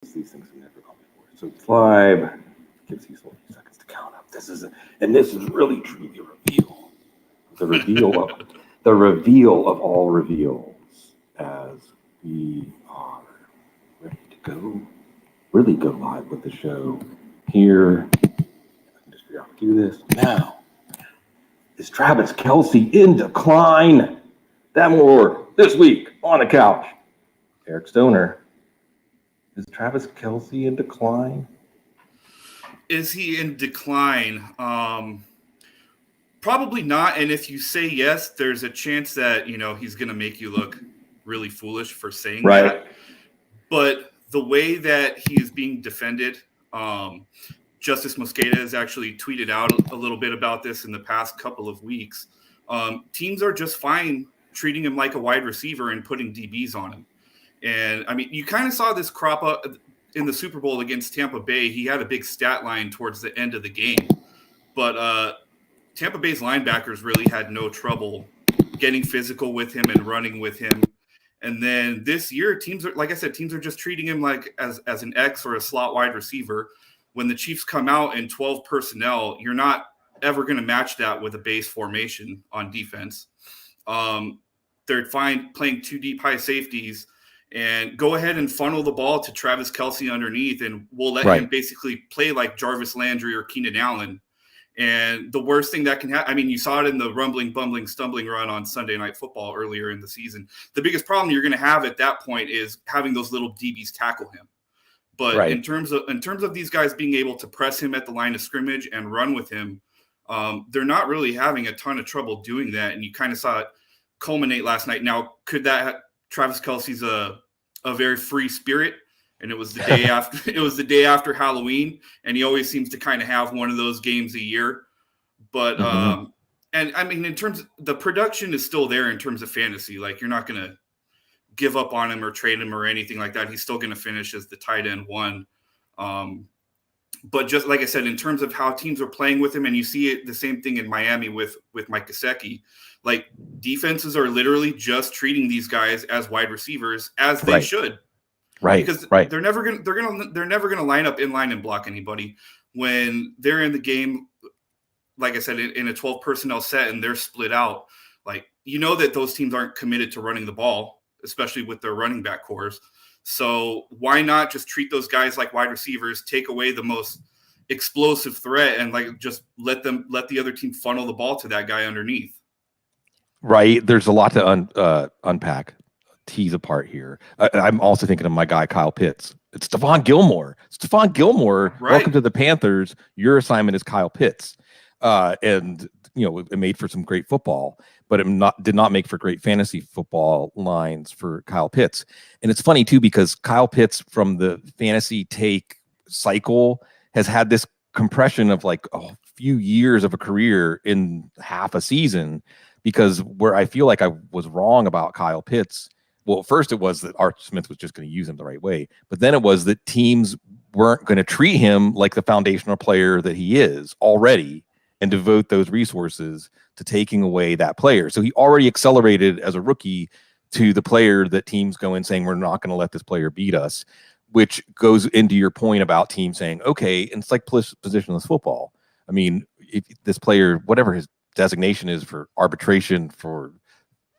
These things have never gone before. So it's live. Gives you 40 seconds to count up. This is really truly a reveal. The reveal of all reveals as we are ready to really go live with the show here. I can just figure out how to do this now. Is Travis Kelce in decline? That more this week on the couch. Eric Stoner. Is Travis Kelce in decline? Is he in decline? Probably not. And if you say yes, there's a chance that, he's going to make you look really foolish for saying that. But the way that he is being defended, Justice Mosqueda has actually tweeted out a little bit about this in the past couple of weeks. Teams are just fine treating him like a wide receiver and putting DBs on him. And, I mean, you kind of saw this crop up in the Super Bowl against Tampa Bay. He had a big stat line towards the end of the game. But Tampa Bay's linebackers really had no trouble getting physical with him and running with him. And then this year, teams are just treating him like as an X or a slot wide receiver. When the Chiefs come out in 12 personnel, you're not ever going to match that with a base formation on defense. They're fine playing two deep high safeties and go ahead and funnel the ball to Travis Kelce underneath, and we'll let him basically play like Jarvis Landry or Keenan Allen. And the worst thing that can happen, I mean, you saw it in the rumbling, bumbling, stumbling run on Sunday Night Football earlier in the season. The biggest problem you're going to have at that point is having those little DBs tackle him. But in terms of these guys being able to press him at the line of scrimmage and run with him, they're not really having a ton of trouble doing that. And you kind of saw it culminate last night. Now, could that Travis Kelce's a very free spirit, and it was the day after the day after Halloween, and he always seems to kind of have one of those games a year. But and I mean, in terms of the production is still there in terms of fantasy. Like, you're not going to give up on him or trade him or anything like that. He's still going to finish as the tight end one. But just like I said, in terms of how teams are playing with him, and you see it the same thing in Miami with Mike Gesicki, like, defenses are literally just treating these guys as wide receivers, as they should. Because they're never gonna line up in line and block anybody when they're in the game. Like I said, in a 12 personnel set and they're split out, like, that those teams aren't committed to running the ball, especially with their running back cores. So why not just treat those guys like wide receivers, take away the most explosive threat, and just let the other team funnel the ball to that guy underneath. Right. There's a lot to unpack, tease apart here. I'm also thinking of my guy, Kyle Pitts. It's Stephon Gilmore. Welcome to the Panthers. Your assignment is Kyle Pitts. And it made for some great football, but it did not make for great fantasy football lines for Kyle Pitts. And it's funny too, because Kyle Pitts from the fantasy take cycle has had this compression of like a few years of a career in half a season, because where I feel like I was wrong about Kyle Pitts. Well, first it was that Art Smith was just going to use him the right way, but then it was that teams weren't going to treat him like the foundational player that he is already and devote those resources to taking away that player. So he already accelerated as a rookie to the player that teams go in saying, we're not going to let this player beat us, which goes into your point about teams saying, okay, and it's like positionless football. I mean, if this player, whatever his designation is for arbitration for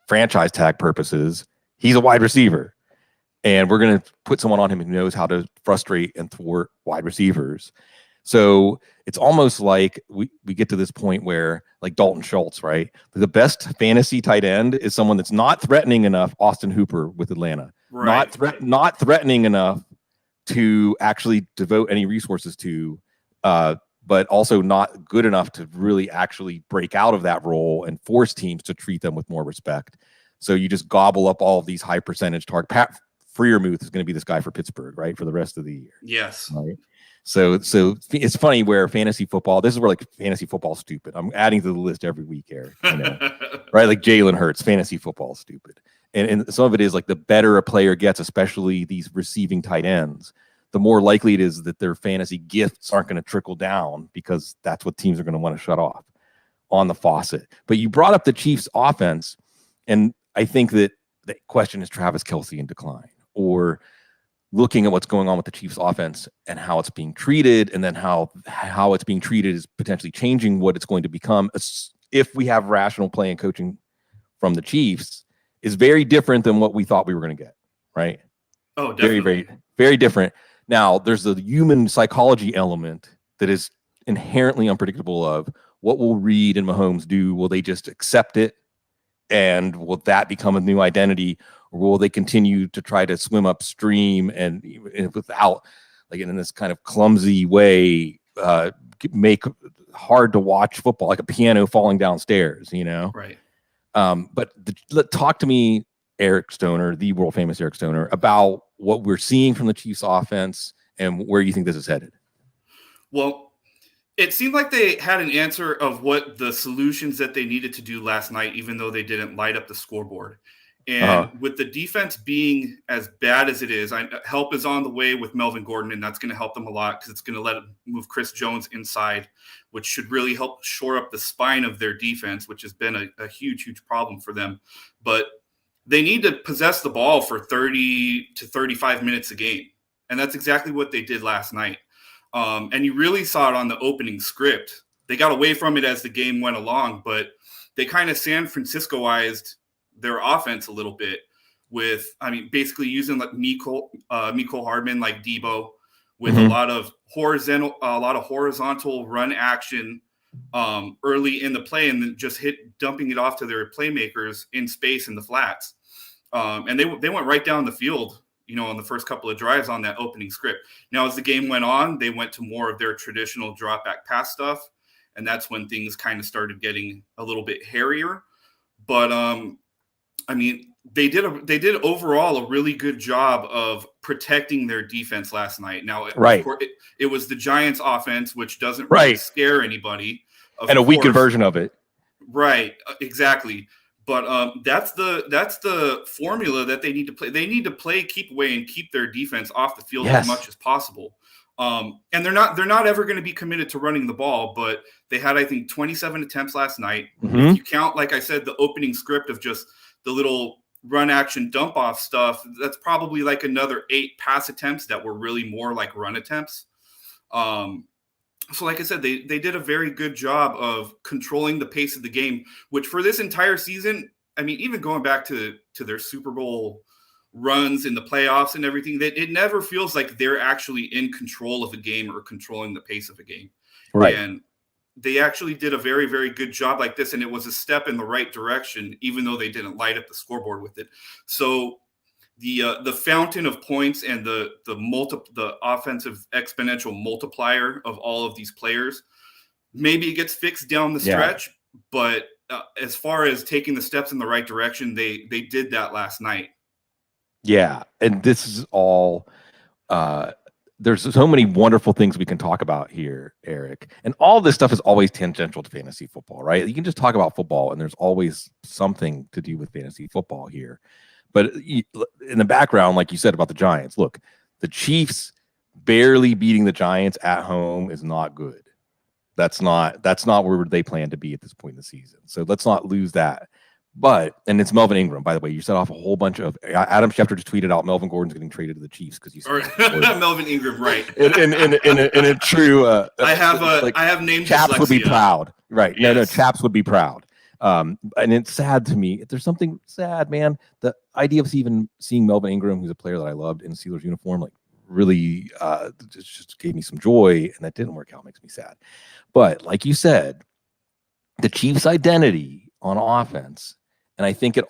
franchise tag purposes, he's a wide receiver. And we're going to put someone on him who knows how to frustrate and thwart wide receivers. So it's almost like we get to this point where, like Dalton Schultz, right? The best fantasy tight end is someone that's not threatening enough. Austin Hooper with Atlanta, not threatening enough to actually devote any resources to, but also not good enough to really actually break out of that role and force teams to treat them with more respect. So you just gobble up all of these high percentage targets. Pat Freiermuth is going to be this guy for Pittsburgh, right, for the rest of the year. Yes. Right. So it's funny where fantasy football, this is where like fantasy football is stupid. I'm adding to the list every week, Eric. Right? Like Jalen Hurts, fantasy football is stupid. And some of it is like the better a player gets, especially these receiving tight ends, the more likely it is that their fantasy gifts aren't going to trickle down, because that's what teams are going to want to shut off on the faucet. But you brought up the Chiefs offense, and I think that the question is Travis Kelce in decline, or looking at what's going on with the Chiefs offense and how it's being treated, and then how it's being treated is potentially changing what it's going to become if we have rational play and coaching from the Chiefs, is very different than what we thought we were going to get, right? Oh, definitely. Very, very, very different. Now, there's the human psychology element that is inherently unpredictable of what will Reed and Mahomes do. Will they just accept it? And will that become a new identity? Or will they continue to try to swim upstream and without, like in this kind of clumsy way, make hard to watch football, like a piano falling downstairs, you know? Right. But talk to me, Eric Stoner, the world famous Eric Stoner, about what we're seeing from the Chiefs offense and where you think this is headed. Well, it seemed like they had an answer of what the solutions that they needed to do last night, even though they didn't light up the scoreboard. And with the defense being as bad as it is, help is on the way with Melvin Gordon, and that's going to help them a lot because it's going to let them move Chris Jones inside, which should really help shore up the spine of their defense, which has been a huge, huge problem for them. But they need to possess the ball for 30 to 35 minutes a game, and that's exactly what they did last night. And you really saw it on the opening script. They got away from it as the game went along, but they kind of San Franciscoized their offense a little bit with, basically using like Mecole Hardman, like Debo, with a lot of horizontal run action early in the play, and then just dumping it off to their playmakers in space in the flats. And they went right down the field, on the first couple of drives on that opening script. Now, as the game went on, they went to more of their traditional drop back pass stuff, and that's when things kind of started getting a little bit hairier. But they did overall a really good job of protecting their defense last night. Now, of course, it was the Giants' offense, which doesn't really scare anybody, and a weakened version of it. Right, exactly. But that's the formula that they need to play. They need to play keep away and keep their defense off the field as much as possible. And they're not ever going to be committed to running the ball, but they had, I think, 27 attempts last night. If you count, like I said, the opening script of just the little run action dump off stuff, that's probably like another 8 pass attempts that were really more like run attempts. So like I said, they did a very good job of controlling the pace of the game, which for this entire season, even going back to their Super Bowl runs in the playoffs and everything, that it never feels like they're actually in control of a game or controlling the pace of a game. Right. And they actually did a very, very good job like this, and it was a step in the right direction, even though they didn't light up the scoreboard with it. So the fountain of points and the offensive exponential multiplier of all of these players, maybe it gets fixed down the stretch, but as far as taking the steps in the right direction, they did that last night. Yeah, and this is all there's so many wonderful things we can talk about here, Eric. And all this stuff is always tangential to fantasy football, right? You can just talk about football, and there's always something to do with fantasy football here. But in the background, like you said about the Giants, look, the Chiefs barely beating the Giants at home is not good. That's not where they plan to be at this point in the season. So let's not lose that. And it's Melvin Ingram, by the way. You set off a whole bunch of Adam Schefter just tweeted out Melvin Gordon's getting traded to the Chiefs because you said Melvin Ingram, right? In a true, I have named Chaps dyslexia. Would be proud, right? Yes. No, Chaps would be proud. And it's sad to me. There's something sad, man. The idea of even seeing Melvin Ingram, who's a player that I loved in a Steelers uniform, like really just gave me some joy, and that didn't work out. Makes me sad. But like you said, the Chiefs' identity on offense. And I think it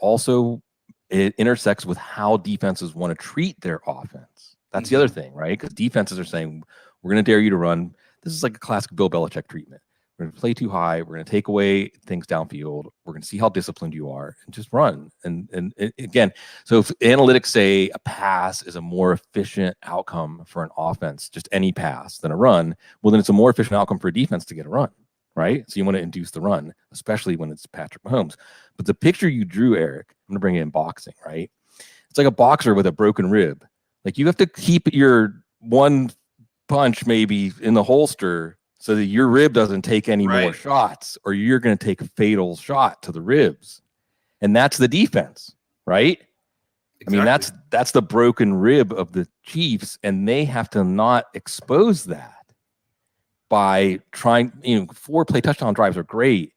intersects with how defenses want to treat their offense. That's the other thing, right? Because defenses are saying, we're going to dare you to run. This is like a classic Bill Belichick treatment. We're going to play too high. We're going to take away things downfield. We're going to see how disciplined you are and just run. And again, so if analytics say a pass is a more efficient outcome for an offense, just any pass than a run, well, then it's a more efficient outcome for a defense to get a run. Right? So you want to induce the run, especially when it's Patrick Mahomes. But the picture you drew, Eric, I'm going to bring it in boxing, right? It's like a boxer with a broken rib. Like you have to keep your one punch maybe in the holster so that your rib doesn't take any more shots, or you're going to take a fatal shot to the ribs. And that's the defense, right? I mean, that's the broken rib of the Chiefs, and they have to not expose that by trying, 4 play touchdown drives are great,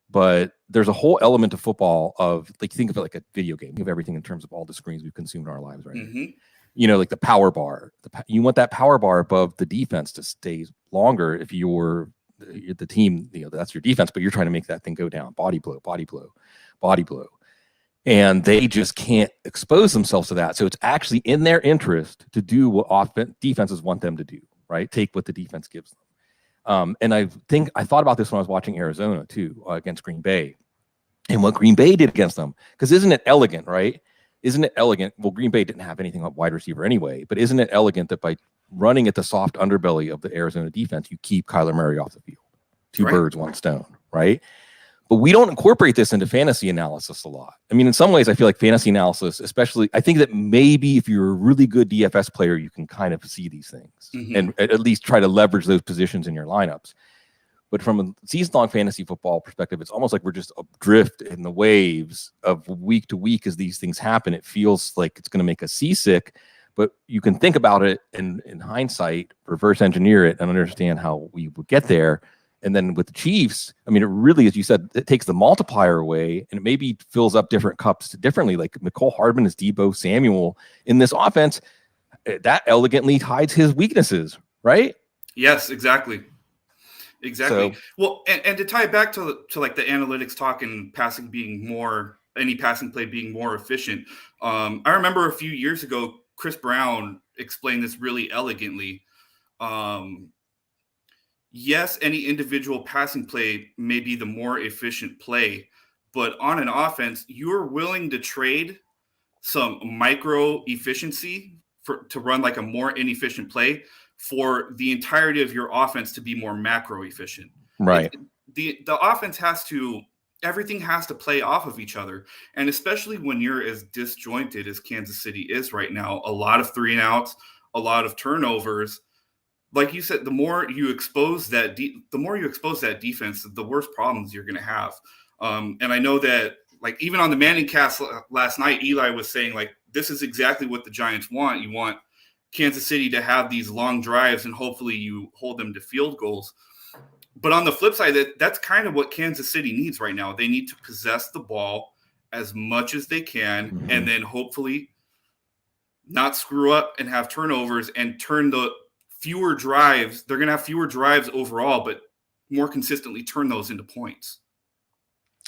but there's a whole element of football of, like, think of it like a video game. Think of everything in terms of all the screens we've consumed in our lives right now. Like the power bar. You want that power bar above the defense to stay longer if you're the team, that's your defense, but you're trying to make that thing go down. Body blow, body blow, body blow. And they just can't expose themselves to that. So it's actually in their interest to do what defenses want them to do, right? Take what the defense gives them. And I thought about this when I was watching Arizona too, against Green Bay, and what Green Bay did against them. Because isn't it elegant, right? Isn't it elegant? Well, Green Bay didn't have anything on wide receiver anyway, but isn't it elegant that by running at the soft underbelly of the Arizona defense, you keep Kyler Murray off the field? Two birds, one stone, right? But we don't incorporate this into fantasy analysis a lot. I mean, in some ways, I feel like fantasy analysis, especially, I think that maybe if you're a really good DFS player, you can kind of see these things and at least try to leverage those positions in your lineups. But from a season-long fantasy football perspective, it's almost like we're just adrift in the waves of week to week as these things happen. It feels like it's going to make us seasick, but you can think about it in hindsight, reverse engineer it, and understand how we would get there. And then with the Chiefs, I mean, it really, as you said, it takes the multiplier away, and it maybe fills up different cups differently. Like Mecole Hardman is Deebo Samuel in this offense. That elegantly hides his weaknesses, right? Yes, exactly. So, well, and to tie it back to like the analytics talk and any passing play being more efficient. I remember a few years ago, Chris Brown explained this really elegantly. Yes, any individual passing play may be the more efficient play, but on an offense, you're willing to trade some micro efficiency to run like a more inefficient play for the entirety of your offense to be more macro efficient. Right. The offense everything has to play off of each other. And especially when you're as disjointed as Kansas City is right now, a lot of 3-and-outs, a lot of turnovers. Like you said, the more you expose that defense, the worse problems you're going to have. And I know that, like, even on the Manning cast last night, Eli was saying, like, this is exactly what the Giants want. You want Kansas City to have these long drives, and hopefully you hold them to field goals. But on the flip side, that's kind of what Kansas City needs right now. They need to possess the ball as much as they can, and then hopefully not screw up and have turnovers and turn the fewer drives. They're going to have fewer drives overall, but more consistently turn those into points.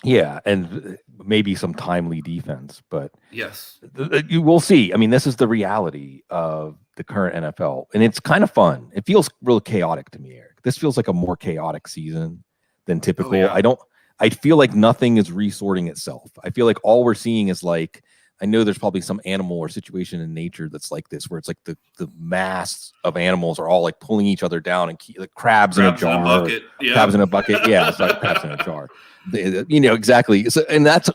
Yeah, and maybe some timely defense, but yes, you will see. I mean, this is the reality of the current NFL, and it's kind of fun. It feels real chaotic to me, Eric. This feels like a more chaotic season than typical. Oh, yeah. I feel like nothing is resorting itself. I feel like all we're seeing is, like, I know there's probably some animal or situation in nature that's like this, where it's like the mass of animals are all like pulling each other down, and like crabs in a jar, crabs in a bucket. Yeah, it's like crabs in a jar. Exactly. So, and that's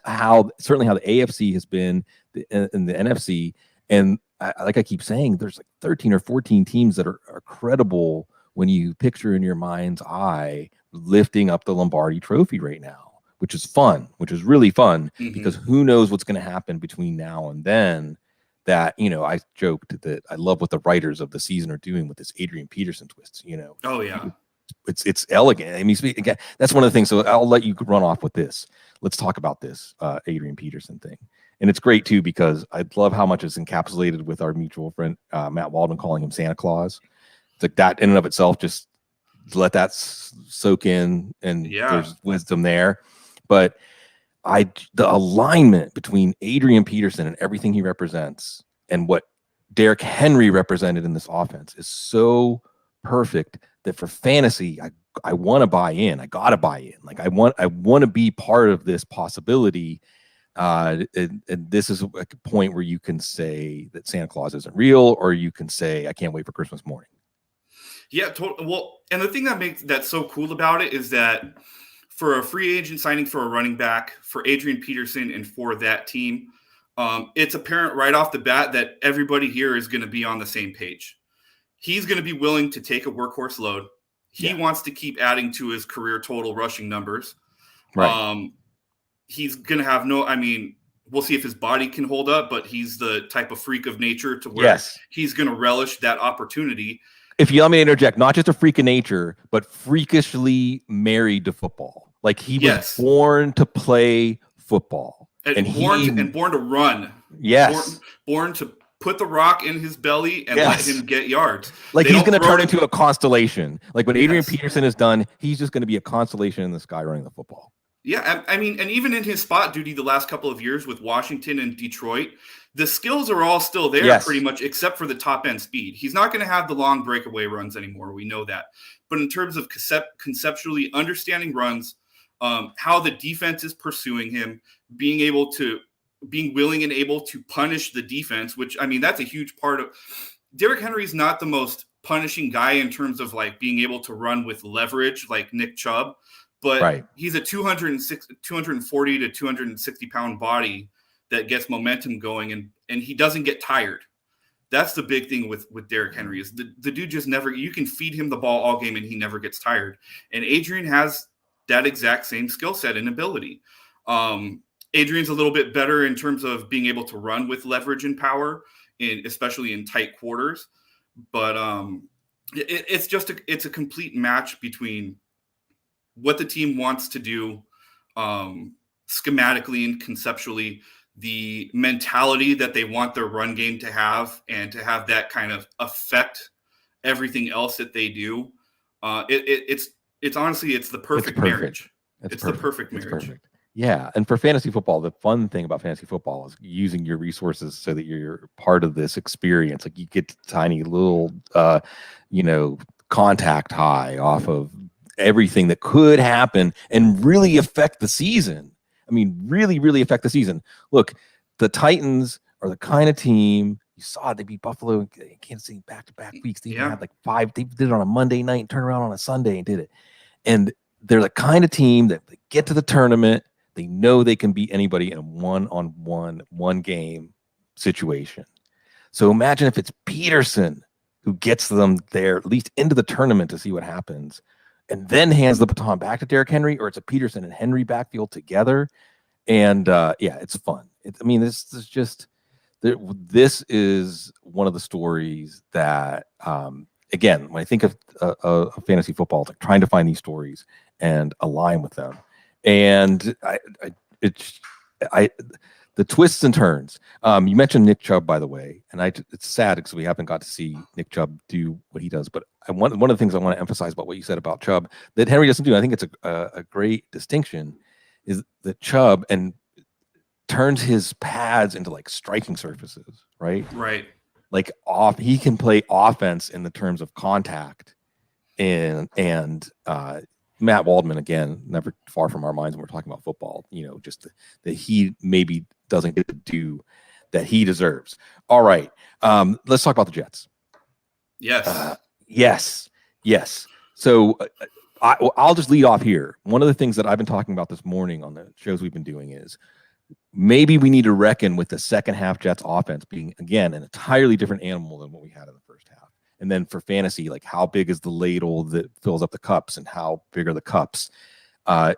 certainly how the AFC has been in the NFC. And like I keep saying, there's like 13 or 14 teams that are credible when you picture in your mind's eye lifting up the Lombardi Trophy right now, which is fun, which is really fun, because who knows what's going to happen between now and then. That, I joked that I love what the writers of the season are doing with this Adrian Peterson twist. Oh yeah. It's elegant. I mean, again, that's one of the things. So I'll let you run off with this. Let's talk about this Adrian Peterson thing. And it's great too, because I love how much is encapsulated with our mutual friend, Matt Waldman, calling him Santa Claus. It's like that in and of itself, just let that soak in, and there's wisdom there. But the alignment between Adrian Peterson and everything he represents and what Derrick Henry represented in this offense is so perfect that for fantasy, I want to buy in. I got to buy in. Like, I want to be part of this possibility. And this is a point where you can say that Santa Claus isn't real, or you can say, I can't wait for Christmas morning. Yeah, totally. Well, and the thing that makes that so cool about it is that for a free agent signing for a running back, for Adrian Peterson and for that team, it's apparent right off the bat that everybody here is going to be on the same page. He's going to be willing to take a workhorse load. He wants to keep adding to his career total rushing numbers. Right. He's going to have We'll see if his body can hold up, but he's the type of freak of nature to where he's going to relish that opportunity. If you allow me to interject, not just a freak of nature, but freakishly married to football. Like he was born to play football. And born to run. Yes. Born to put the rock in his belly and let him get yards. Like he's going to turn into a constellation. Like what Adrian Peterson has done, he's just going to be a constellation in the sky running the football. Yeah, I mean, and even in his spot duty the last couple of years with Washington and Detroit, the skills are all still there pretty much, except for the top end speed. He's not going to have the long breakaway runs anymore. We know that. But in terms of conceptually understanding runs, how the defense is pursuing him, being willing and able to punish the defense, which, I mean, that's a huge part of Derrick Henry's not the most punishing guy in terms of like being able to run with leverage like Nick Chubb. But he's a 240 to 260 pound body that gets momentum going, and he doesn't get tired. That's the big thing with Derrick Henry is the dude just never, you can feed him the ball all game and he never gets tired. And Adrian has that exact same skill set and ability. Adrian's a little bit better in terms of being able to run with leverage and power, especially in tight quarters. But it's a complete match between what the team wants to do schematically and conceptually, the mentality that they want their run game to have, and to have that kind of affect everything else that they do. It's honestly, it's the perfect marriage. It's the perfect marriage. Perfect. Yeah. And for fantasy football, the fun thing about fantasy football is using your resources so that you're part of this experience. Like you get tiny little, contact high off of everything that could happen and really affect the season. I mean, really, really affect the season. Look, the Titans are the kind of team, you saw they beat Buffalo and Kansas City back-to-back weeks. They had like 5. They did it on a Monday night and turned around on a Sunday and did it. And they're the kind of team that they get to the tournament, they know they can beat anybody in a one-on-one, one-game situation. So imagine if it's Peterson who gets them there, at least into the tournament to see what happens, and then hands the baton back to Derrick Henry, or it's a Peterson and Henry backfield together. And it's fun. This is one of the stories that, again, when I think of fantasy football, like trying to find these stories and align with them. And the twists and turns. You mentioned Nick Chubb, by the way, and it's sad because we haven't got to see Nick Chubb do what he does. But one of the things I want to emphasize about what you said about Chubb that Henry doesn't do, I think it's a great distinction, is that Chubb turns his pads into like striking surfaces, right? Right. Like he can play offense in the terms of contact, and Matt Waldman, again, never far from our minds when we're talking about football, just that he maybe doesn't get to do that he deserves. All right. Let's talk about the Jets. Yes. Yes. So I'll just lead off here. One of the things that I've been talking about this morning on the shows we've been doing is maybe we need to reckon with the second half Jets offense being, again, an entirely different animal than what we had in the first half. And then for fantasy, like how big is the ladle that fills up the cups and how big are the cups?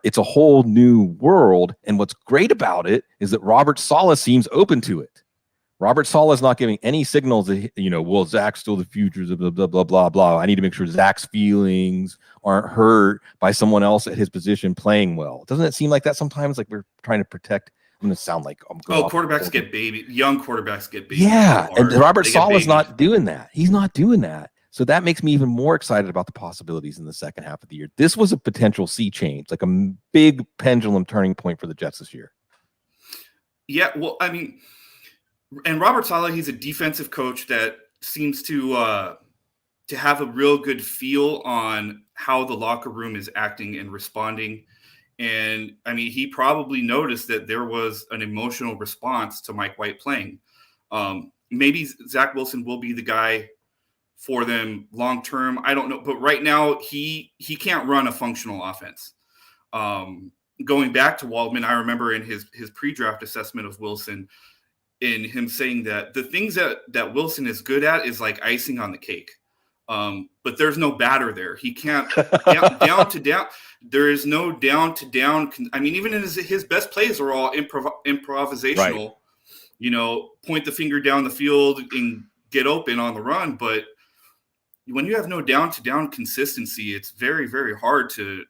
It's a whole new world. And what's great about it is that Robert Saleh seems open to it. Robert Saleh is not giving any signals that, well, Zach's still the future, blah, blah, blah, blah, blah. I need to make sure Zach's feelings aren't hurt by someone else at his position playing well. Doesn't it seem like that sometimes? Like we're trying to protect. I'm going to sound like I'm going quarterbacks get baby. Young quarterbacks get baby. Yeah, and Robert Saleh is not doing that. He's not doing that. So that makes me even more excited about the possibilities in the second half of the year. This was a potential sea change, like a big pendulum turning point for the Jets this year. Yeah, well, I mean, and Robert Saleh, he's a defensive coach that seems to have a real good feel on how the locker room is acting and responding. And I mean, he probably noticed that there was an emotional response to Mike White playing. Maybe Zach Wilson will be the guy for them long term. I don't know, but right now he can't run a functional offense. Going back to Waldman, I remember in his pre-draft assessment of Wilson, in him saying that the things that Wilson is good at is like icing on the cake. But there's no batter there. He can't down to down. There is no down to down. I mean, even his best plays are all improvisational. Right. Point the finger down the field and get open on the run. But when you have no down to down consistency, it's very, very hard to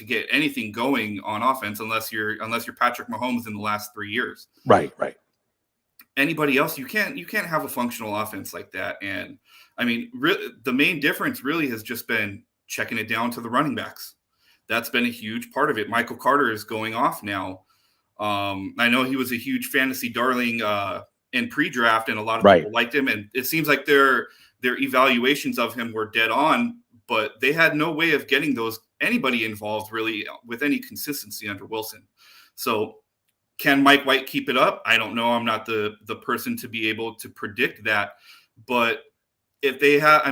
get anything going on offense unless you're Patrick Mahomes in the last 3 years. Right. Anybody else, you can't have a functional offense like that. And I mean, the main difference really has just been checking it down to the running backs. That's been a huge part of it. Michael Carter is going off now. I know he was a huge fantasy darling in pre-draft, and a lot of people liked him. And it seems like their evaluations of him were dead on, but they had no way of getting anybody involved really with any consistency under Wilson. So can Mike White keep it up? I don't know. I'm not the person to be able to predict that. But if they have,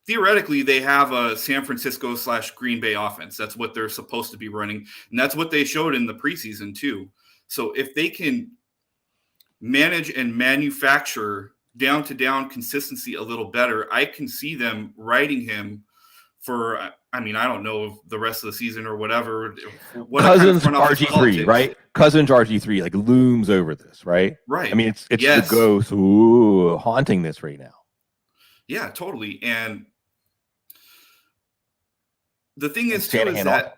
theoretically, they have a San Francisco / Green Bay offense. That's what they're supposed to be running. And that's what they showed in the preseason too. So if they can manage and manufacture down to down consistency a little better, I can see them riding him for, I don't know, the rest of the season or whatever. Cousins RG3, right? Cousins RG3 like looms over this, right? Right. I mean, it's the ghost haunting this right now. Yeah, totally. And the thing is too is that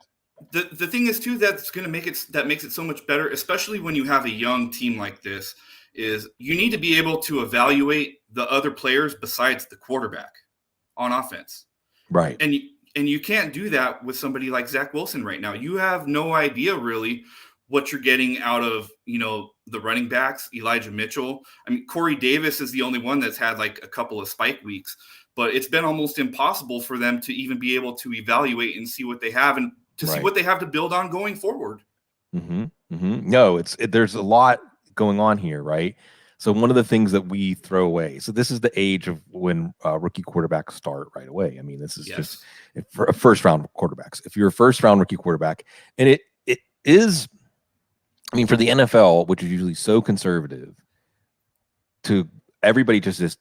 the thing is too that's going to makes it so much better, especially when you have a young team like this, is you need to be able to evaluate the other players besides the quarterback on offense. Right. And you can't do that with somebody like Zach Wilson right now. You have no idea really what you're getting out of, the running backs, Elijah Mitchell. I mean, Corey Davis is the only one that's had like a couple of spike weeks, but it's been almost impossible for them to even be able to evaluate and see what they have and to see what they have to build on going forward. Mm-hmm. Mm-hmm. No, there's a lot going on here, right? So one of the things that we throw away. So this is the age of when rookie quarterbacks start right away. I mean, this is just for a first round quarterbacks. If you're a first round rookie quarterback, and it is, for the NFL, which is usually so conservative, to everybody just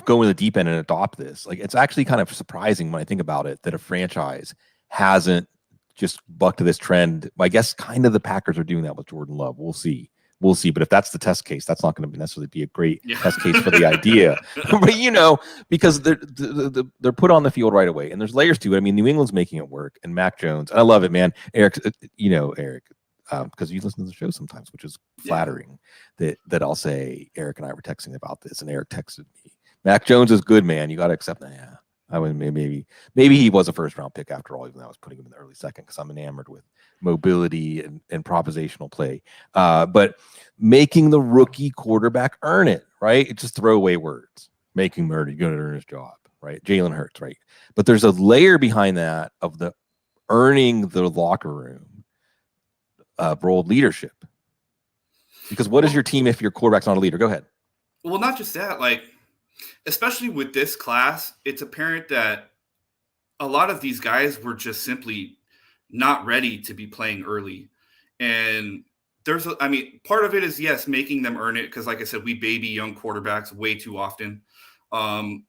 go in the deep end and adopt this. Like, it's actually kind of surprising when I think about it that a franchise hasn't just bucked to this trend. I guess kind of the Packers are doing that with Jordan Love. We'll see. But if that's the test case, that's not going to necessarily be a great test case for the idea. But because they're put on the field right away, and there's layers to it. I mean, New England's making it work, and Mac Jones, and I love it, man. Eric, Eric, because you listen to the show sometimes, which is flattering. That I'll say Eric and I were texting about this, and Eric texted me, Mac Jones is good, man. You got to accept that. Yeah. I would maybe he was a first round pick after all, even though I was putting him in the early second because I'm enamored with mobility and improvisational play. But making the rookie quarterback earn it, right? It's just throwaway words. Making Murray going to earn his job, right? Jalen Hurts, right? But there's a layer behind that of the earning the locker room role leadership. Because what is your team if your quarterback's not a leader? Go ahead. Well, not just that, especially with this class, it's apparent that a lot of these guys were just simply not ready to be playing early. And part of it is, yes, making them earn it. Because like I said, we baby young quarterbacks way too often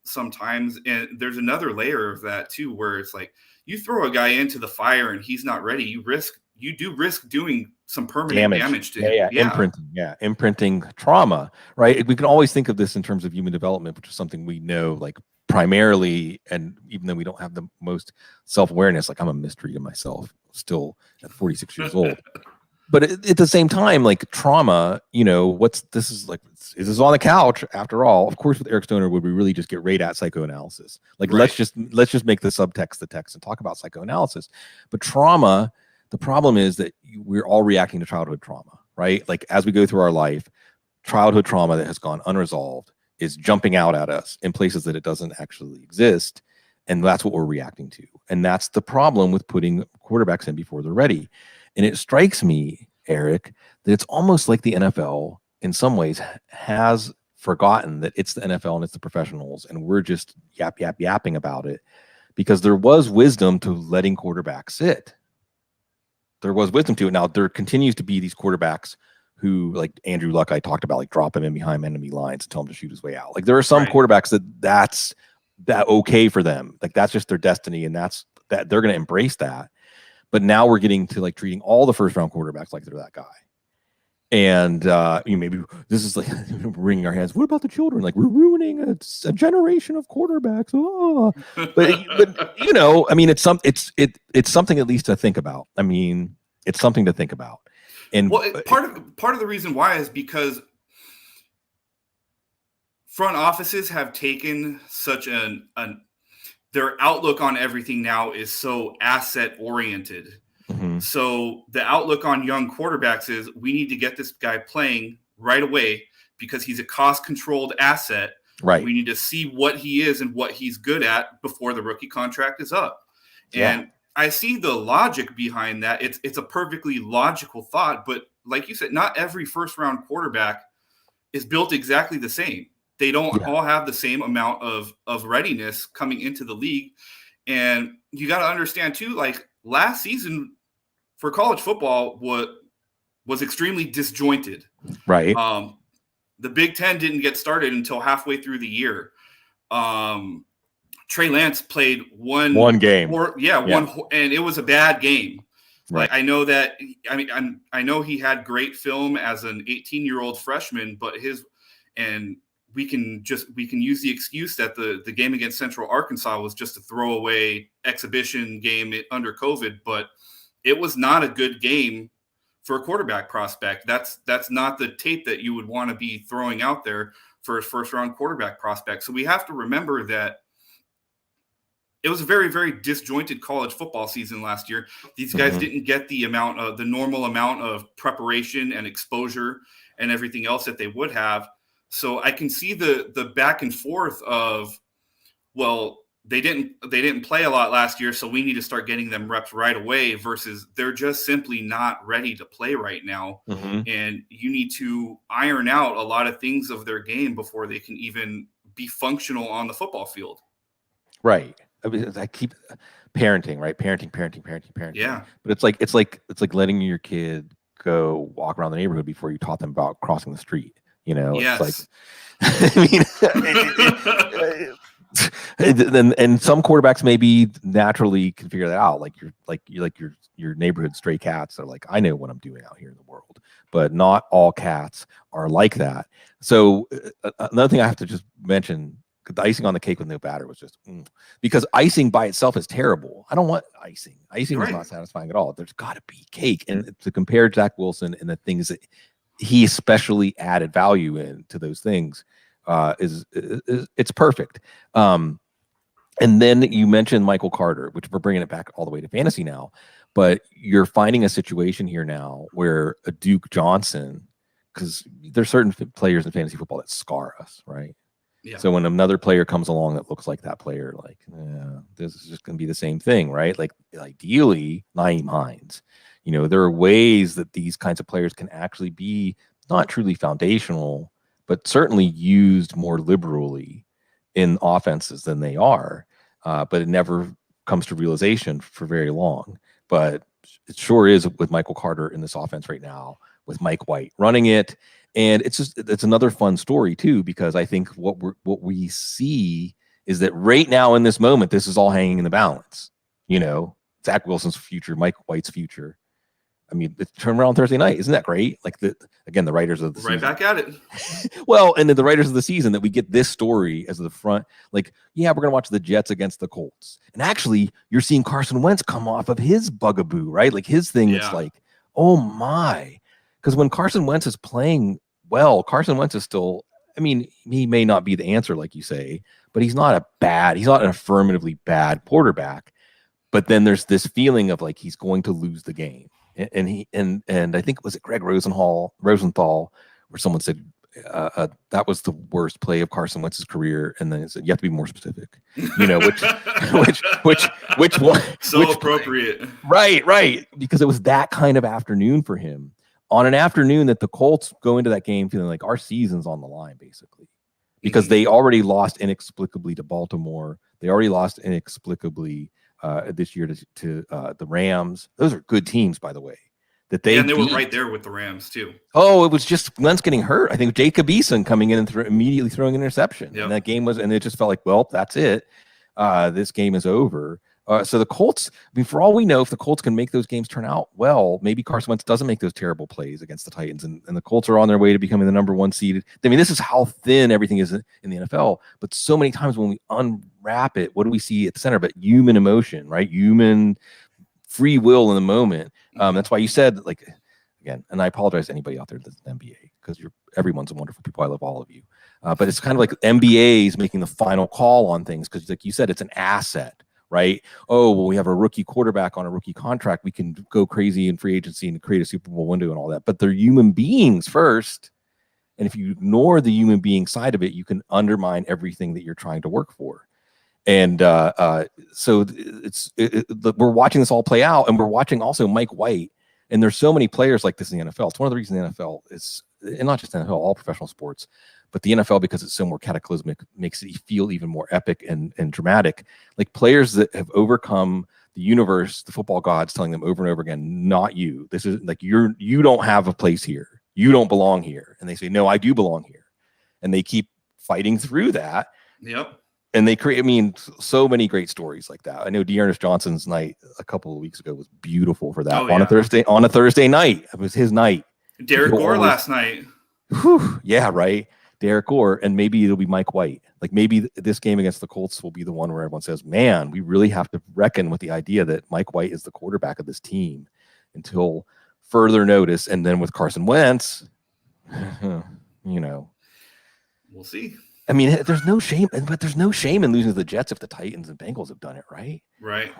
sometimes. And there's another layer of that too, where it's like you throw a guy into the fire and he's not ready. You do risk doing some permanent damage to him. Imprinting trauma, right? We can always think of this in terms of human development, which is something we know primarily, and even though we don't have the most self-awareness, I'm a mystery to myself still at 46 years old. But at the same time, trauma, this is on the couch after all. Of course, with Eric Stoner, would we really just get right at psychoanalysis? Let's just make the subtext the text and talk about psychoanalysis. But trauma, the problem is that we're all reacting to childhood trauma, right? As we go through our life, childhood trauma that has gone unresolved is jumping out at us in places that it doesn't actually exist. And that's what we're reacting to. And that's the problem with putting quarterbacks in before they're ready. And it strikes me, Eric, that it's almost like the NFL in some ways has forgotten that it's the NFL and it's the professionals, and we're just yapping about it, because there was wisdom to letting quarterbacks sit. There was wisdom to it. Now, there continues to be these quarterbacks who, like Andrew Luck, I talked about, drop him in behind enemy lines and tell him to shoot his way out. There are some quarterbacks that's that okay for them. Like that's just their destiny, and that they're going to embrace that. But now we're getting to like treating all the first round quarterbacks like they're that guy. And maybe this is like wringing our hands. What about the children? Like we're ruining a generation of quarterbacks. Oh. But I mean, it's something at least to think about. I mean, it's something to think about. And part of the reason why is because front offices have taken such their outlook on everything now is so asset oriented. Mm-hmm. So the outlook on young quarterbacks is we need to get this guy playing right away because he's a cost controlled asset. Right. We need to see what he is and what he's good at before the rookie contract is up. Yeah. And I see the logic behind that. It's a perfectly logical thought, but like you said, not every first round quarterback is built exactly the same. They don't all have the same amount of readiness coming into the league. And you got to understand too, like last season for college football was extremely disjointed. Right. The Big Ten didn't get started until halfway through the year. Trey Lance played one game. And it was a bad game. Right. Like, I know that. I mean, I know he had great film as an 18-year-old freshman, but we can use the excuse that the game against Central Arkansas was just a throwaway exhibition game under COVID, but it was not a good game for a quarterback prospect. That's not the tape that you would want to be throwing out there for a first round quarterback prospect. So we have to remember that it was a very, very disjointed college football season last year. These guys didn't get the normal amount of preparation and exposure and everything else that they would have. So I can see the back and forth of, well, they didn't play a lot last year, so we need to start getting them reps right away versus they're just simply not ready to play right now. Mm-hmm. And you need to iron out a lot of things of their game before they can even be functional on the football field. Right. I mean, I keep parenting, right? Parenting. Yeah. But it's like letting your kid go walk around the neighborhood before you taught them about crossing the street. Yes. It's like, and some quarterbacks maybe naturally can figure that out. Like your neighborhood stray cats are like, I know what I'm doing out here in the world, but not all cats are like that. So another thing I have to just mention, the icing on the cake with no batter was just because icing by itself is terrible. I don't want icing. Icing is not satisfying at all. There's got to be cake. And to compare Zach Wilson and the things that he especially added value in to those things is it's perfect. And then you mentioned Michael Carter, which we're bringing it back all the way to fantasy now, but you're finding a situation here now where a Duke Johnson, because there's certain players in fantasy football that scar us, right? Yeah. So when another player comes along that looks like that player, like this is just going to be the same thing, right? Like ideally, Nyheim Hines. There are ways that these kinds of players can actually be not truly foundational, but certainly used more liberally in offenses than they are. But it never comes to realization for very long. But it sure is with Michael Carter in this offense right now, with Mike White running it. And it's another fun story too, because I think what we see is that right now in this moment, this is all hanging in the balance. Zach Wilson's future, Mike White's future. I mean, it's turn around Thursday night. Isn't that great? Like the writers of the season. Back at it. Well, and then the writers of the season that we get this story as the front, like, yeah, we're going to watch the Jets against the Colts. And actually you're seeing Carson Wentz come off of his bugaboo, right? Like his thing. It's like, oh my, because when Carson Wentz is playing well, Carson Wentz is still, I mean, he may not be the answer, like you say, but he's not an affirmatively bad quarterback. But then there's this feeling of like, he's going to lose the game. And I think, was it Greg Rosenthal, where someone said that was the worst play of Carson Wentz's career, and then it said you have to be more specific, which one? So appropriate, right? Because it was that kind of afternoon for him, on an afternoon that the Colts go into that game feeling like our season's on the line, basically, because they already lost inexplicably to Baltimore, they already lost inexplicably this year to the Rams. Those are good teams, by the way. that they and they beat. were right there with the Rams too. Oh, it was just Wentz getting hurt. I think Jacob Eason coming in and immediately throwing an interception. Yep. And that game and it just felt like, well, that's it. This game is over. So the Colts, I mean, for all we know, if the Colts can make those games turn out well, maybe Carson Wentz doesn't make those terrible plays against the Titans, and the Colts are on their way to becoming the number 1 seed. I mean, this is how thin everything is in the NFL. But so many times when we unwrap it, what do we see at the center? But human emotion, right? Human free will in the moment. That's why you said, like, again, and I apologize to anybody out there that's in the NBA, because everyone's a wonderful people. I love all of you. But it's kind of like NBA is making the final call on things, because, like you said, it's an asset. Right? Oh, well, we have a rookie quarterback on a rookie contract. We can go crazy in free agency and create a Super Bowl window and all that. But they're human beings first. And if you ignore the human being side of it, you can undermine everything that you're trying to work for. And so we're watching this all play out, and we're watching also Mike White. And there's so many players like this in the NFL. It's one of the reasons the NFL is, and not just NFL, all professional sports, but the NFL, because it's so more cataclysmic, makes it feel even more epic and dramatic. Like players that have overcome the universe, the football gods telling them over and over again, not you. This is like, you don't have a place here. You don't belong here. And they say, no, I do belong here. And they keep fighting through that. Yep. And they create, I mean, so many great stories like that. I know Dearness Johnson's night a couple of weeks ago was beautiful for that. On a Thursday night. It was his night. Derek Gore last night. Whew, yeah, right. Derek Gore, and maybe it'll be Mike White. Like maybe this game against the Colts will be the one where everyone says, man, we really have to reckon with the idea that Mike White is the quarterback of this team until further notice. And then with Carson Wentz, we'll see. I mean, there's no shame, but there's no shame in losing to the Jets if the Titans and Bengals have done it, right? Right.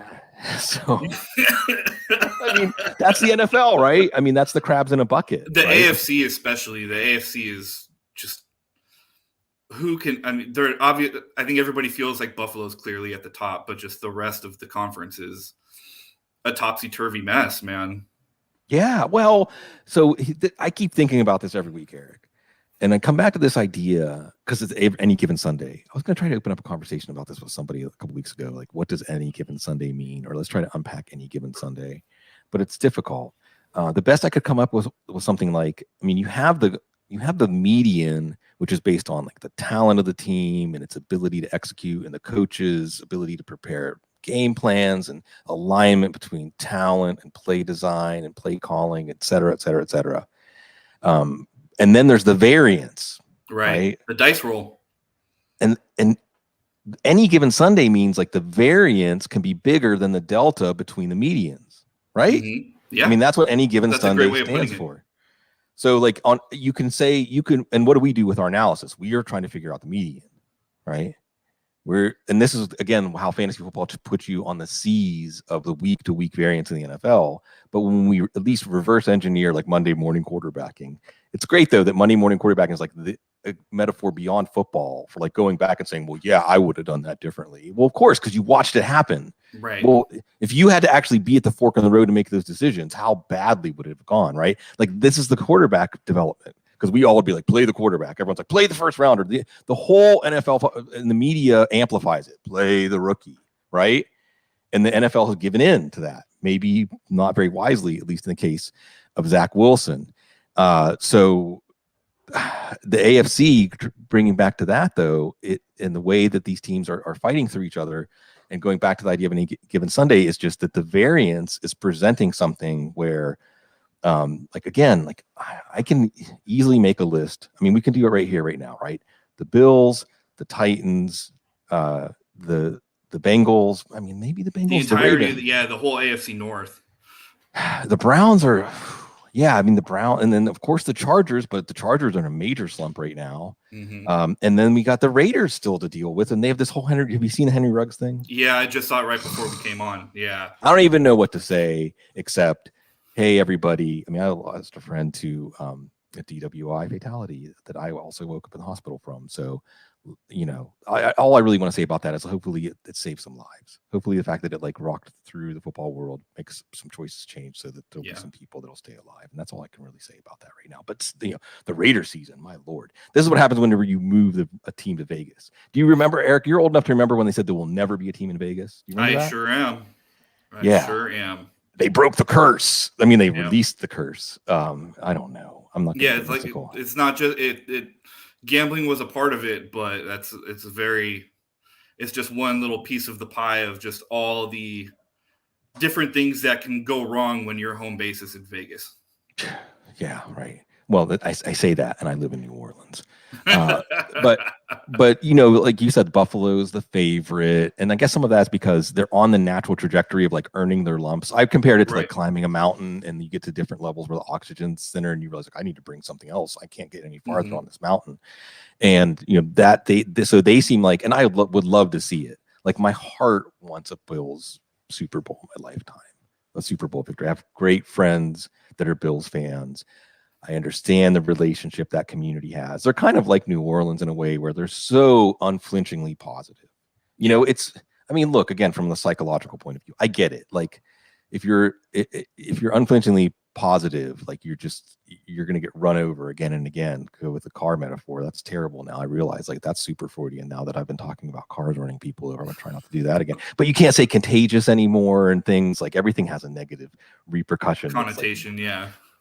So, I mean, that's the NFL, right? I mean, that's the crabs in a bucket. The right? AFC especially, the AFC is just who can, I mean, they're obvious. I think everybody feels like Buffalo's clearly at the top, but just the rest of the conference is a topsy-turvy mess, man. Yeah, well, so I keep thinking about this every week, Eric. And I come back to this idea because it's any given Sunday. I was going to try to open up a conversation about this with somebody a couple weeks ago. Like, what does any given Sunday mean? Or let's try to unpack any given Sunday. But it's difficult. The best I could come up with was something like, I mean, you have the median, which is based on like the talent of the team and its ability to execute, and the coach's ability to prepare game plans and alignment between talent and play design and play calling, et cetera, et cetera, et cetera. And then there's the variance, right? The dice roll. And any given Sunday means like the variance can be bigger than the delta between the medians, right? Mm-hmm. Yeah. I mean, that's what any given Sunday stands for. So like you can, and what do we do with our analysis? We are trying to figure out the median, right? And this is again how fantasy football puts you on the seas of the week to week variance in the NFL. But when we at least reverse engineer like Monday morning quarterbacking, it's great though that Monday morning quarterbacking is like a metaphor beyond football for like going back and saying, well, yeah, I would have done that differently. Well, of course, because you watched it happen. Right. Well, if you had to actually be at the fork in the road to make those decisions, how badly would it have gone, right? Like this is the quarterback development. Because we all would be like, play the quarterback. Everyone's like, play the first rounder. The whole NFL and the media amplifies it. Play the rookie, right? And the NFL has given in to that. Maybe not very wisely, at least in the case of Zach Wilson. So the AFC, bringing back to that, though, in the way that these teams are fighting through each other and going back to the idea of any given Sunday is just that the variance is presenting something where I can easily make a list. I mean, we can do it right here, right now, right? The Bills, the Titans, the Bengals. I mean, maybe the Bengals, the whole AFC North. The Browns are, I mean, the Brown, and then of course the Chargers, but the Chargers are in a major slump right now. Mm-hmm. And then we got the Raiders still to deal with, and they have this whole Henry. Have you seen the Henry Ruggs thing? Yeah, I just saw it right before we came on. Yeah, I don't even know what to say except, hey, everybody. I mean, I lost a friend to a DWI fatality that I also woke up in the hospital from. So, you know, all I really want to say about that is hopefully it saves some lives. Hopefully the fact that it like rocked through the football world makes some choices change so that there'll be some people that'll stay alive. And that's all I can really say about that right now. But, you know, the Raiders season, my Lord, this is what happens whenever you move a team to Vegas. Do you remember, Eric, you're old enough to remember when they said there will never be a team in Vegas? Do you remember that? Sure am. I sure am. they broke the curse. I mean, they released the curse. I don't know. I'm not. It's like it's not just it. Gambling was a part of it, but it's just one little piece of the pie of just all the different things that can go wrong when your home base is in Vegas. Yeah, right. Well, I say that, and I live in New Orleans. But like you said, Buffalo's the favorite, and I guess some of that's because they're on the natural trajectory of like earning their lumps. I've compared it to like climbing a mountain, and you get to different levels where the oxygen's thinner, and you realize like I need to bring something else. I can't get any farther on this mountain, and that they seem like, and I would love to see it. Like my heart wants a Bills Super Bowl in my lifetime, a Super Bowl victory. I have great friends that are Bills fans. I understand the relationship that community has. They're kind of like New Orleans in a way where they're so unflinchingly positive. Look, again, from the psychological point of view, I get it. Like if you're unflinchingly positive, like you're going to get run over again and again. Go with the car metaphor. That's terrible. Now I realize like that's super Freudian now that I've been talking about cars running people over. I'm going to try not to do that again, but you can't say contagious anymore and things like everything has a negative repercussion. Connotation.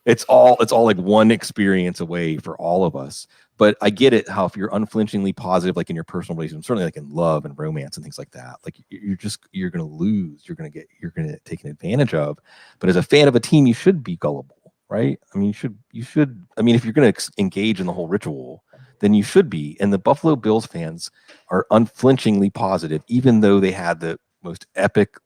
It's all like one experience away for all of us. But I get it how if you're unflinchingly positive, like in your personal relationship, certainly like in love and romance and things like that, like you're going to lose, you're going to get taken advantage of. But as a fan of a team, you should be gullible, right? I mean, you should. I mean, if you're going to engage in the whole ritual, then you should be. And the Buffalo Bills fans are unflinchingly positive, even though they had the most epic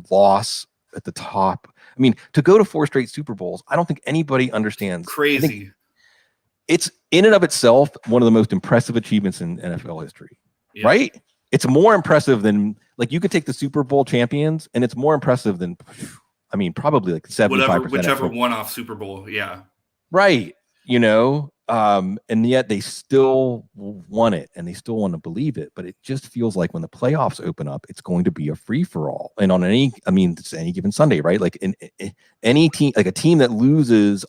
loss at the top. I mean, to go to 4 straight Super Bowls, I don't think anybody understands. Crazy. It's in and of itself one of the most impressive achievements in NFL history, right? It's more impressive than like you could take the Super Bowl champions, and it's more impressive than, I mean, probably like 75%. Whichever one-off Super Bowl, right. And yet they still want it and they still want to believe it, but it just feels like when the playoffs open up, it's going to be a free for all. And on it's any given Sunday, right? Like in any team, like a team that loses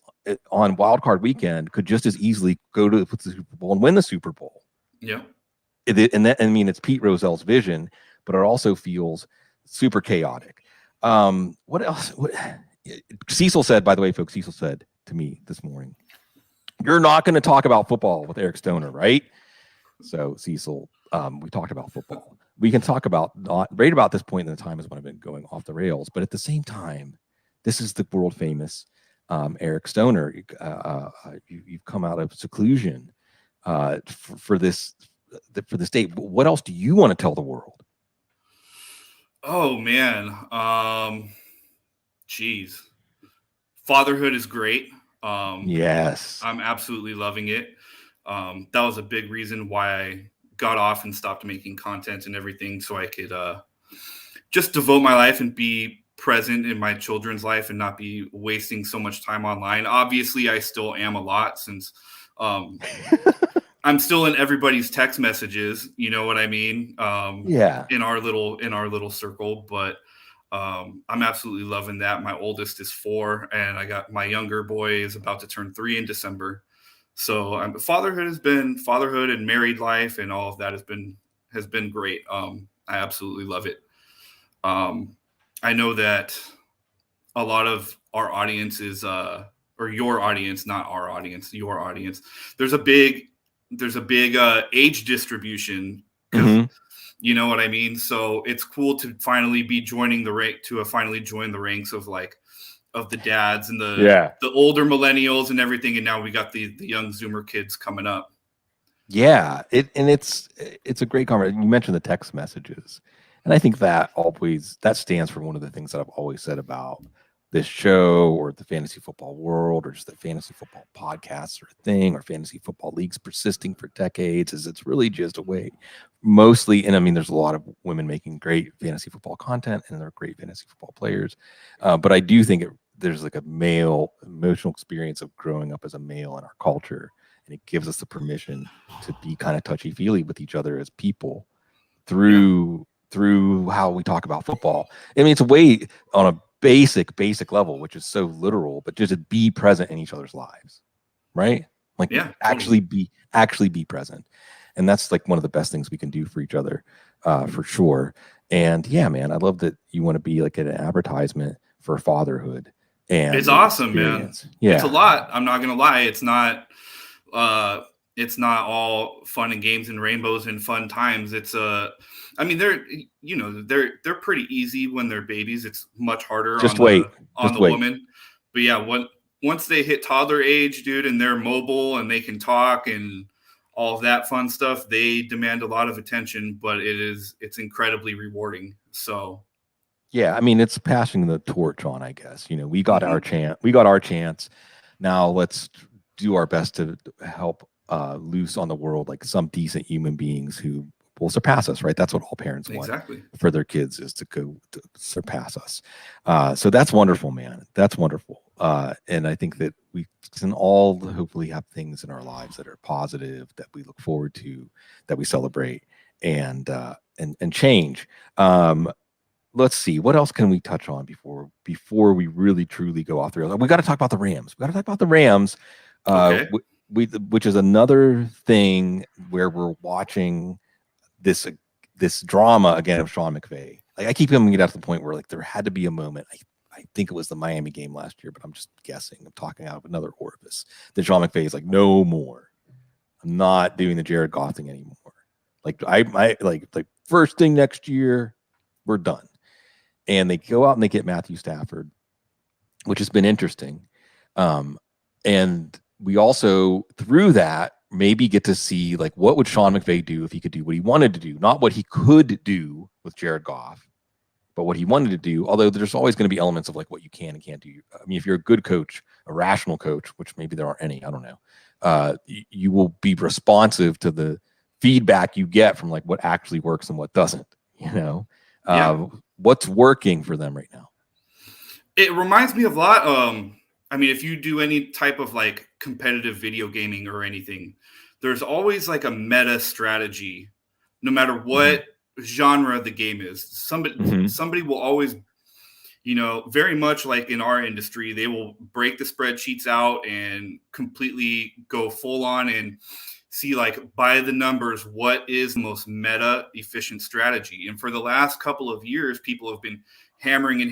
on wild card weekend could just as easily go to the Super Bowl and win the Super Bowl. Yeah. It's Pete Rozell's vision, but it also feels super chaotic. What else? Cecil said, by the way, folks, Cecil said to me this morning, you're not going to talk about football with Eric Stoner, right? So Cecil, we talked about football. We can talk about right about this point in the time is when I've been going off the rails. But at the same time, this is the world famous Eric Stoner. You've come out of seclusion for this date. What else do you want to tell the world? Oh man, geez, fatherhood is great. Yes, I'm absolutely loving it. That was a big reason why I got off and stopped making content and everything, so I could just devote my life and be present in my children's life and not be wasting so much time online. Obviously, I still am a lot since I'm still in everybody's text messages. You know what I mean? In our little circle, but I'm absolutely loving that. My oldest is 4, and I got my younger boy is about to turn 3 in December. So fatherhood and married life and all of that has been great. I absolutely love it. I know that a lot of our audience is or your audience, not our audience, your audience. There's a big age distribution. Mm-hmm. You know what I mean? So it's cool to finally be joining finally join the ranks of the dads and the older millennials and everything. And now we got the young Zoomer kids coming up. Yeah. It's a great conversation. You mentioned the text messages. And I think that stands for one of the things that I've always said about this show or the fantasy football world or just the fantasy football podcasts or thing or fantasy football leagues persisting for decades is it's really just a way mostly. And I mean, there's a lot of women making great fantasy football content and they're great fantasy football players. But I do think there's like a male emotional experience of growing up as a male in our culture. And it gives us the permission to be kind of touchy feely with each other as people through how we talk about football. I mean, it's a way on a basic level, which is so literal, but just to be present in each other's lives, right? Like actually be present. And that's like one of the best things we can do for each other, for sure. And yeah, man, I love that you want to be like an advertisement for fatherhood. And it's awesome, man. Yeah. It's a lot. I'm not gonna lie. It's not all fun and games and rainbows and fun times. I mean, they're pretty easy when they're babies. It's much harder on the woman. But yeah, once they hit toddler age, dude, and they're mobile and they can talk and all of that fun stuff, they demand a lot of attention, but it's incredibly rewarding. So yeah, I mean, it's passing the torch on, I guess. We got our chance. Now let's do our best to help loose on the world like some decent human beings who will surpass us, right? That's what all parents want for their kids, is to go to surpass us. So that's wonderful, man. That's wonderful. And I think that we can all hopefully have things in our lives that are positive, that we look forward to, that we celebrate, and change. Let's see, what else can we touch on before we really truly go off the rails? We got to talk about the Rams. Okay. Which is another thing where we're watching this drama again of Sean McVay. Like, I keep coming to the point where like there had to be a moment. I think it was the Miami game last year, but I'm just guessing. I'm talking out of another orifice. That Sean McVay is like, no more. I'm not doing the Jared Goff thing anymore. Like I like first thing next year, we're done. And they go out and they get Matthew Stafford, which has been interesting. And we also, through that, maybe get to see like what would Sean McVay do if he could do what he wanted to do, not what he could do with Jared Goff, but what he wanted to do. Although there's always going to be elements of like what you can and can't do. I mean, if you're a good coach, a rational coach, which maybe there aren't any, I don't know, you will be responsive to the feedback you get from like what actually works and what doesn't. What's working for them right now? It reminds me of a lot. I mean, if you do any type of like competitive video gaming or anything, there's always like a meta strategy, no matter what genre the game is. Somebody will always, very much like in our industry, they will break the spreadsheets out and completely go full on and see like by the numbers what is the most meta efficient strategy. And for the last couple of years, people have been hammering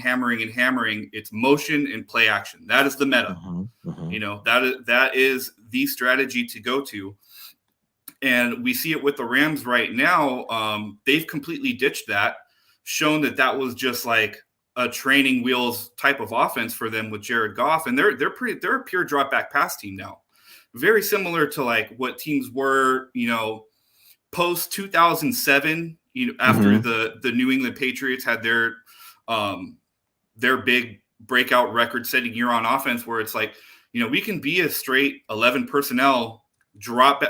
it's motion and play action. That is the meta. That is the strategy to go to. And we see it with the Rams right now. They've completely ditched that, shown that was just like a training wheels type of offense for them with Jared Goff. And they're a pure drop back pass team now. Very similar to like what teams were, post 2007, after the New England Patriots had their big breakout record setting year on offense, where it's like, we can be a straight 11 personnel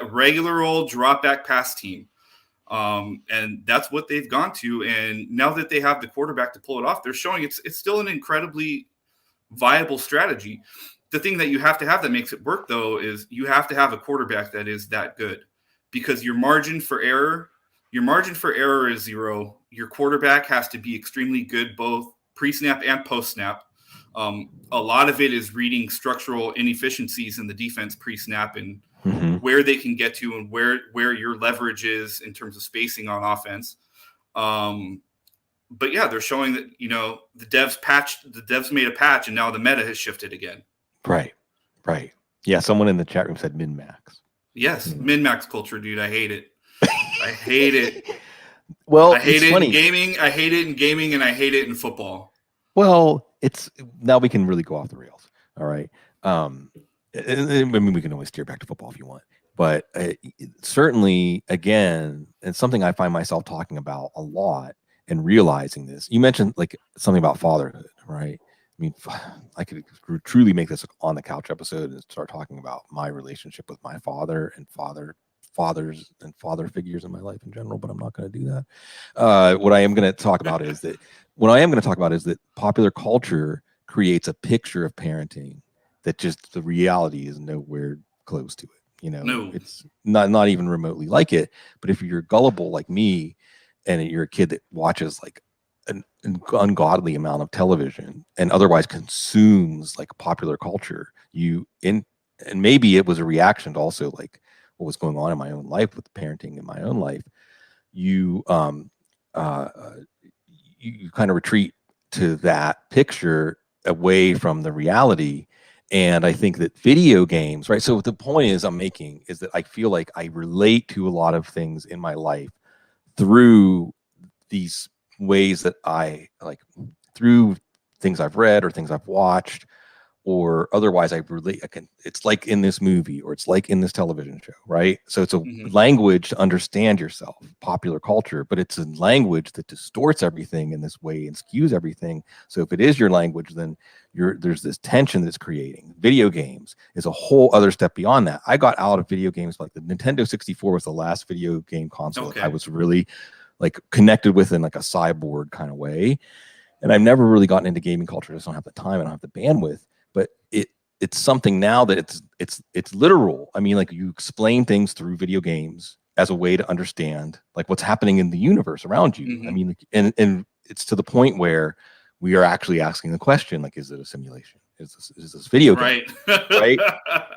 regular old drop back pass team. And that's what they've gone to. And now that they have the quarterback to pull it off, they're showing it's still an incredibly viable strategy. The thing that you have to have that makes it work, though, is you have to have a quarterback that is that good, because your margin for error is zero. Your quarterback has to be extremely good, both pre-snap and post-snap. A lot of it is reading structural inefficiencies in the defense pre-snap and where they can get to and where your leverage is in terms of spacing on offense. But yeah, they're showing that, the devs made a patch and now the meta has shifted again. Right. Yeah, someone in the chat room said min-max. Yes, min-max culture, dude. I hate it. I hate it. Well, I hate it in gaming. I hate it in gaming, and I hate it in football. Well, now we can really go off the rails. All right. I mean, we can always steer back to football if you want, but certainly, again, it's something I find myself talking about a lot and realizing this. You mentioned like something about fatherhood, right? I mean, I could truly make this on the couch episode and start talking about my relationship with my father and fathers and father figures in my life in general, but I'm not going to do that. What I am going to talk about is that popular culture creates a picture of parenting that just the reality is nowhere close to it. No. It's not even remotely like it. But if you're gullible like me and you're a kid that watches like an ungodly amount of television and otherwise consumes like popular culture, and maybe it was a reaction to also like what was going on in my own life with parenting in my own life, you kind of retreat to that picture away from the reality. And I think that video games, right? So the point I'm making is that I feel like I relate to a lot of things in my life through these ways that I like, through things I've read or things I've watched, or otherwise it's like in this movie, or it's like in this television show, right? So it's a language to understand yourself, popular culture, but it's a language that distorts everything in this way and skews everything. So if it is your language, then there's this tension that's creating. Video games is a whole other step beyond that. I got out of video games, like the Nintendo 64 was the last video game console that I was really like connected with in like a cyborg kind of way. And I've never really gotten into gaming culture. I just don't have the time. I don't have the bandwidth. But it's something now that it's literal. I mean, like, you explain things through video games as a way to understand like what's happening in the universe around you. I mean, like, and it's to the point where we are actually asking the question, like, is it a simulation? Is this video game? Right.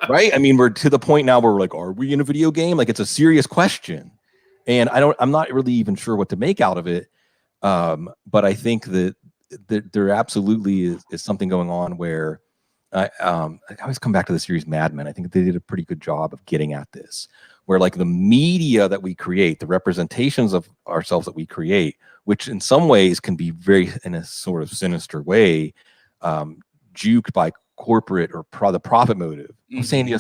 Right. I mean, we're to the point now where we're like, are we in a video game? Like, it's a serious question. And I'm not really even sure what to make out of it. But I think that there absolutely is something going on where I always come back to the series Mad Men. I think they did a pretty good job of getting at this, where like the media that we create, the representations of ourselves that we create, which in some ways can be very, in a sort of sinister way, juked by corporate or the profit motive. I was saying, I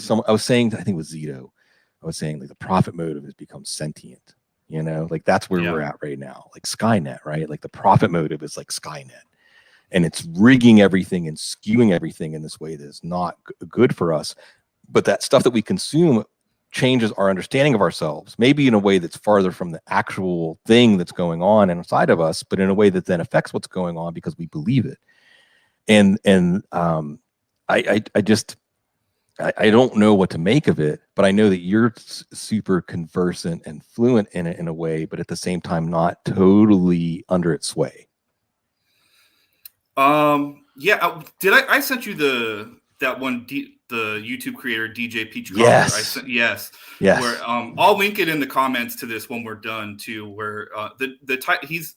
think it was Zito. I was saying like the profit motive has become sentient. You know, like that's where we're at right now. Like Skynet, right? Like the profit motive is like Skynet. And it's rigging everything and skewing everything in this way that is not good for us. But that stuff that we consume changes our understanding of ourselves, maybe in a way that's farther from the actual thing that's going on inside of us, but in a way that then affects what's going on because we believe it. And I don't know what to make of it, but I know that you're super conversant and fluent in it in a way, but at the same time, not totally under its sway. Yeah. Did I sent you the YouTube creator DJ Peach Cobbler? Yes. Yes. Where I'll link it in the comments to this when we're done too. Where he's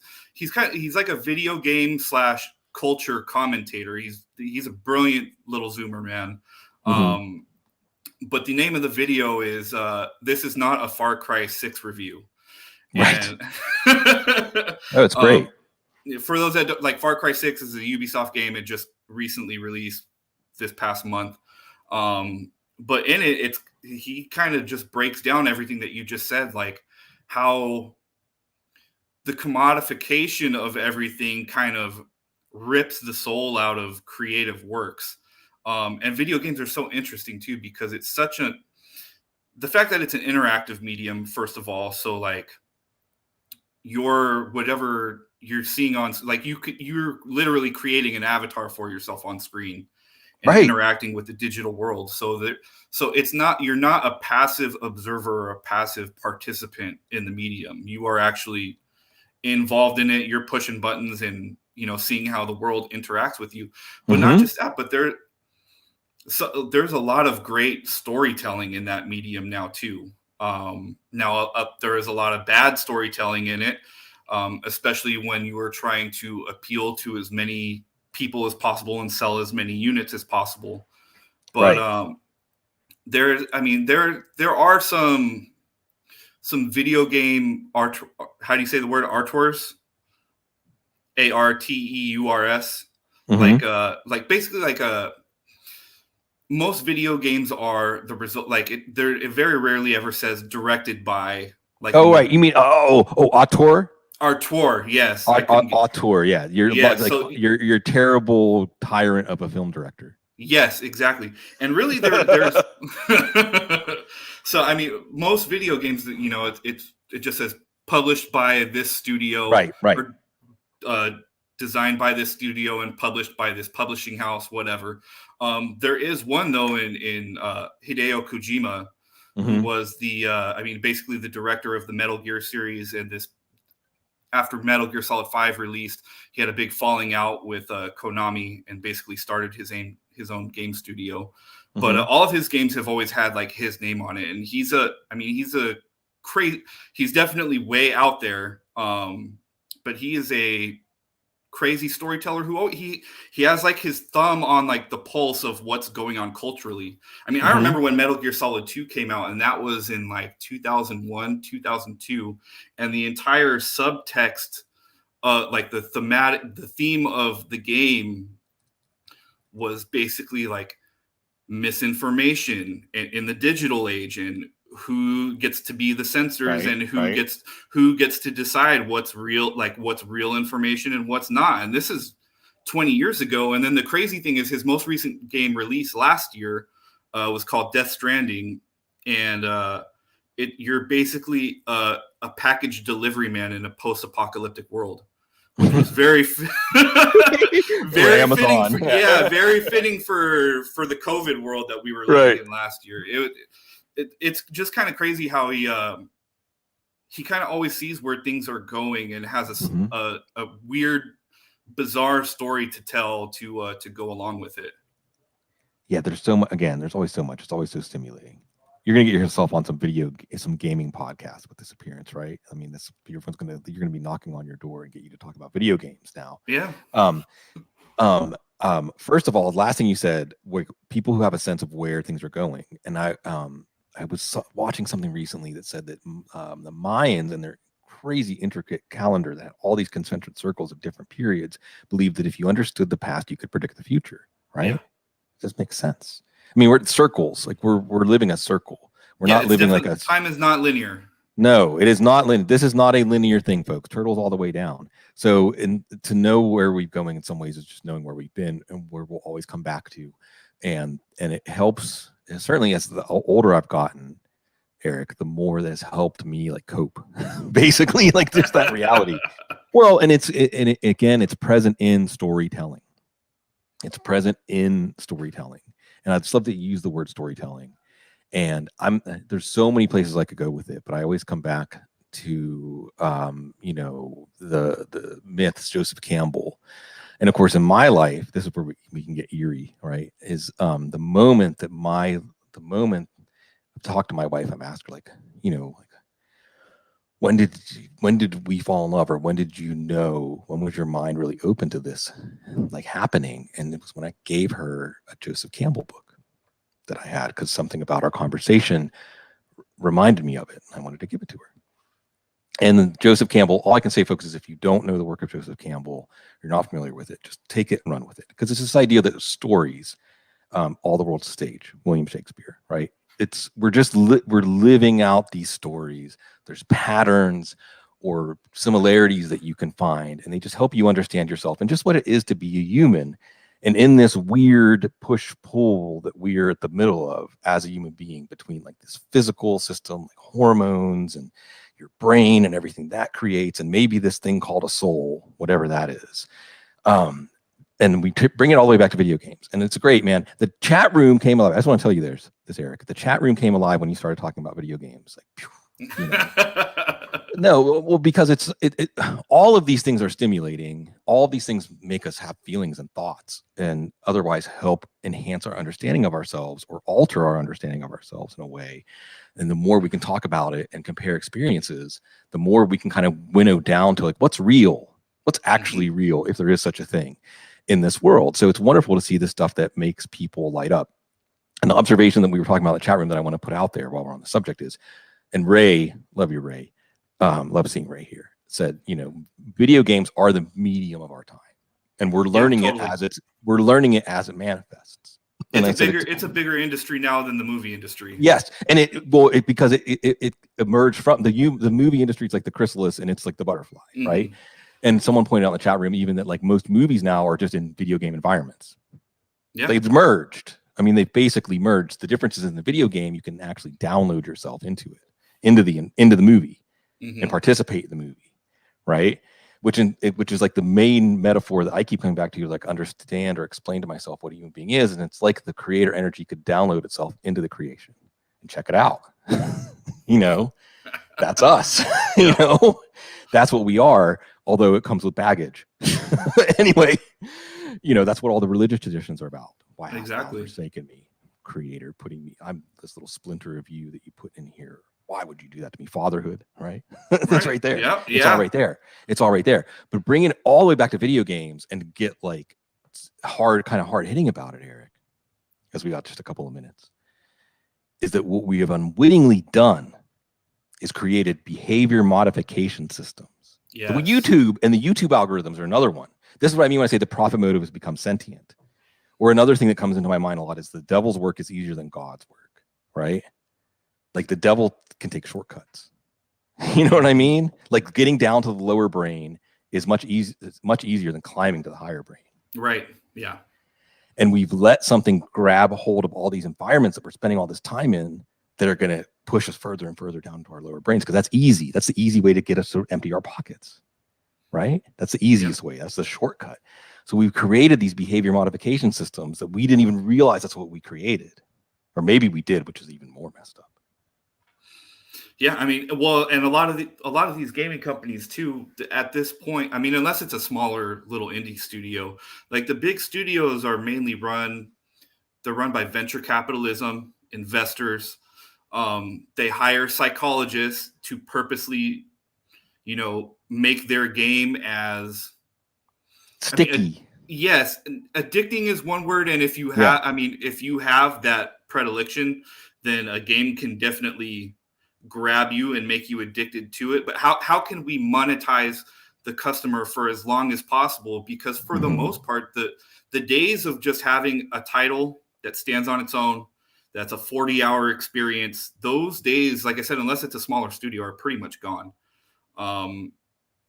like a video game / culture commentator. He's a brilliant little Zoomer, man. But the name of the video is "This is not a Far Cry 6 review." Right. Oh, it's great. For those that don't, like, Far Cry 6 is a Ubisoft game. It just recently released this past month. But in it, he kind of just breaks down everything that you just said, like how the commodification of everything kind of rips the soul out of creative works. And video games are so interesting too, because it's the fact that it's an interactive medium, first of all. So like whatever you're seeing on, like, you're literally creating an avatar for yourself on screen and interacting with the digital world. So you're not a passive observer or a passive participant in the medium. You are actually involved in it. You're pushing buttons and, seeing how the world interacts with you. But not just that, but there's a lot of great storytelling in that medium now too. There is a lot of bad storytelling in it, especially when you are trying to appeal to as many people as possible and sell as many units as possible. But there are some video game art. How do you say the word arteurs? ARTEURS. Like basically like most video games are the result. Like it very rarely ever says directed by. Like, right. You mean auteur? Artur, yes. Auteur, yeah. You're a terrible tyrant of a film director. Yes, exactly. And really, there's. So I mean, most video games that it just says published by this studio, right. Or, designed by this studio and published by this publishing house, whatever. There is one though in Hideo Kojima, who was basically the director of the Metal Gear series, and this. After Metal Gear Solid 5 released, he had a big falling out with Konami and basically started his own game studio. But all of his games have always had like his name on it, and he's definitely way out there. But he is a crazy storyteller who he has like his thumb on like the pulse of what's going on culturally. I mean, I remember when Metal Gear Solid 2 came out, and that was in like 2001, 2002, and the entire subtext, like the theme of the game was basically like misinformation in the digital age, and who gets to be the censors, and who gets to decide what's real information and what's not. And this is 20 years ago. And then the crazy thing is his most recent game released last year was called Death Stranding, and you're basically a package delivery man in a post-apocalictic world, which was very very fitting. Very fitting for the COVID world that we were living in last year. It's just kind of crazy how he kind of always sees where things are going and has a weird, bizarre story to tell to go along with it. Yeah, there's so much. Again, there's always so much. It's always so stimulating. You're gonna get yourself on some gaming podcast with this appearance, right? I mean, you're gonna be knocking on your door and get you to talk about video games now. Yeah. First of all, the last thing you said, people who have a sense of where things are going, and I was watching something recently that said that the Mayans and their crazy intricate calendar that had all these concentric circles of different periods believed that if you understood the past, you could predict the future, right? It just makes sense. I mean, we're circles, like we're living a circle. We're not living like time is not linear. No, it is not linear. This is not a linear thing, folks. Turtles all the way down. So to know where we're going in some ways is just knowing where we've been and where we'll always come back to. And it helps, certainly as the older I've gotten, Eric, the more that's helped me like cope. Basically, like just that reality. Well, and it's present in storytelling. It's present in storytelling. And I'd just love to use the word storytelling. And there's so many places I could go with it, but I always come back to the myths, Joseph Campbell. And of course, in my life, this is where we can get eerie, right? Is the moment I've talked to my wife, I'm asked her, like, when did we fall in love, or when did you know? When was your mind really open to this, like, happening? And it was when I gave her a Joseph Campbell book that I had, because something about our conversation reminded me of it. I wanted to give it to her. And Joseph Campbell, all I can say, folks, is if you don't know the work of Joseph Campbell, you're not familiar with it, just take it and run with it. Because it's this idea that stories, all the world's stage, William Shakespeare, right? We're living out these stories. There's patterns or similarities that you can find, and they just help you understand yourself and just what it is to be a human. And in this weird push-pull that we're at the middle of as a human being, between like this physical system, like hormones and your brain and everything that creates, and maybe this thing called a soul, whatever that is. And we bring it all the way back to video games. And it's great, man. The chat room came alive. I just want to tell you this, Eric. The chat room came alive when you started talking about video games. Like, no, well, because it's all of these things are stimulating. All of these things make us have feelings and thoughts, and otherwise help enhance our understanding of ourselves or alter our understanding of ourselves in a way. And the more we can talk about it and compare experiences, the more we can kind of winnow down to like what's real, what's actually real, if there is such a thing in this world. So it's wonderful to see the stuff that makes people light up. And the observation that we were talking about in the chat room that I want to put out there while we're on the subject is, and Ray, love you, Ray. Love seeing Ray here, said, video games are the medium of our time, and we're learning it as it manifests. And it's a bigger industry now than the movie industry. Yes, and because it emerged from the movie industry. It's like the chrysalis, and it's like the butterfly, right? And someone pointed out in the chat room even that like most movies now are just in video game environments. Yeah, they've merged. I mean, they've basically merged. The difference is in the video game, you can actually download yourself into the movie and participate in the movie, right? Which is like the main metaphor that I keep coming back to, like understand or explain to myself what a human being is. And it's like the creator energy could download itself into the creation and check it out. That's us. That's what we are, although it comes with baggage. Anyway, that's what all the religious traditions are about. Why hast thou forsaken me, creator, I'm this little splinter of you that you put in here Why would you do that to me? Fatherhood, right? That's right there. Yep. It's all right there. It's all right there. But bring it all the way back to video games and get like hard hitting about it, Eric, because we got just a couple of minutes, is that what we have unwittingly done is created behavior modification systems. Yes. So YouTube and the YouTube algorithms are another one. This is what I mean when I say the profit motive has become sentient. Or another thing that comes into my mind a lot is the devil's work is easier than God's work, right? Like the devil can take shortcuts. You know what I mean? Like getting down to the lower brain is much easier than climbing to the higher brain. Right. Yeah. And we've let something grab a hold of all these environments that we're spending all this time in that are going to push us further and further down to our lower brains, because that's easy. That's the easy way to get us to empty our pockets, right? That's the easiest way. That's the shortcut. So we've created these behavior modification systems that we didn't even realize that's what we created. Or maybe we did, which is even more messed up. Yeah, I mean, well, and a lot of these gaming companies too, at this point, I mean, unless it's a smaller little indie studio, like the big studios are mainly run by venture capitalism, investors. They hire psychologists to purposely, make their game as sticky. Yes, addicting is one word, and if you have, if you have that predilection, then a game can definitely grab you and make you addicted to it. But how can we monetize the customer for as long as possible? Because for the most part, the days of just having a title that stands on its own, that's a 40-hour experience, those days, like I said, unless it's a smaller studio, are pretty much gone.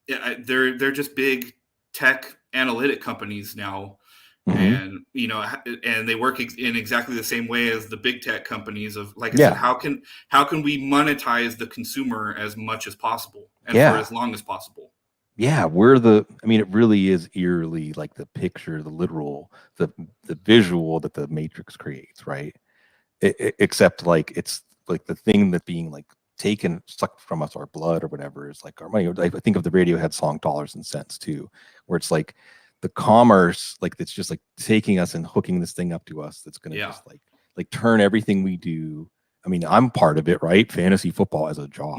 They're just big tech analytic companies now. And and they work in exactly the same way as the big tech companies of, like I said, how can we monetize the consumer as much as possible and for as long as possible? Yeah, it really is eerily like the picture, the literal, the visual that the Matrix creates, right? Except like it's like the thing that being like taken, sucked from us, our blood or whatever, is like our money. I think of the Radiohead song Dollars and Cents too, where it's like the commerce, like it's just like taking us and hooking this thing up to us. That's going to just like turn everything we do. I mean, I'm part of it, right? Fantasy football as a job.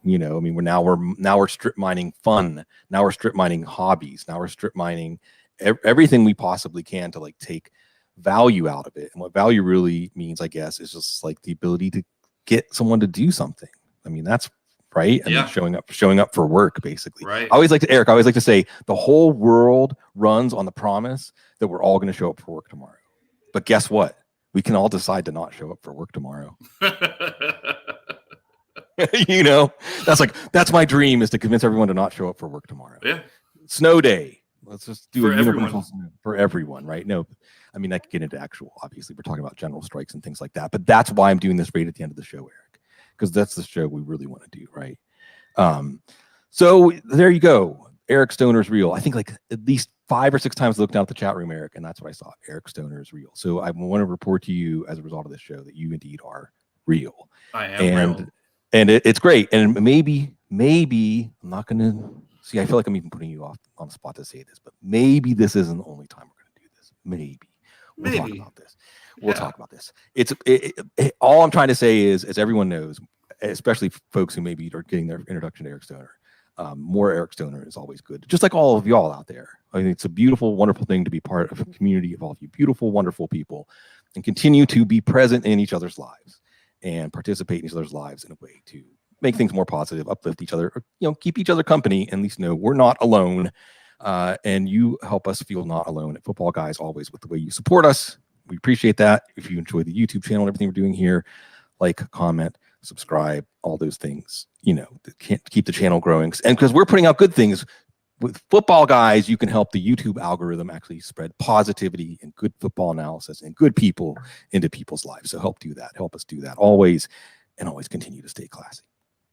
We're now strip mining fun. Now we're strip mining hobbies. Now we're strip mining everything we possibly can to like take value out of it. And what value really means, I guess, is just like the ability to get someone to do something. I mean, that's right. And then showing up for work, basically. Right. I always like to say the whole world runs on the promise that we're all going to show up for work tomorrow. But guess what? We can all decide to not show up for work tomorrow. That's my dream, is to convince everyone to not show up for work tomorrow. Yeah. Snow day. Let's just do a universal for everyone, right? No, I mean, I could get into actual, obviously we're talking about general strikes and things like that, but that's why I'm doing this right at the end of the show, Eric, because that's the show we really want to do, right? So there you go. Eric Stoner's real. I think like at least 5 or 6 times I looked down at the chat room, Eric, and that's what I saw. Eric Stoner's real. So I want to report to you as a result of this show that you indeed are real. I am real. And it's great. And maybe I'm not going to see. I feel like I'm even putting you off on the spot to say this, but maybe this isn't the only time we're going to do this. Maybe we'll talk about this. We'll talk about this. All I'm trying to say is, as everyone knows, especially folks who maybe are getting their introduction to Eric Stoner, more Eric Stoner is always good. Just like all of y'all out there. I think it's a beautiful, wonderful thing to be part of a community of all of you beautiful, wonderful people, and continue to be present in each other's lives and participate in each other's lives in a way to make things more positive, uplift each other, or, keep each other company, and at least know we're not alone. And you help us feel not alone at Football Guys, always with the way you support us. We appreciate that. If you enjoy the YouTube channel and everything we're doing here, like, comment, subscribe, all those things, that can't keep the channel growing. And because we're putting out good things with Football Guys, you can help the YouTube algorithm actually spread positivity and good football analysis and good people into people's lives. So help us do that always, and always continue to stay classy.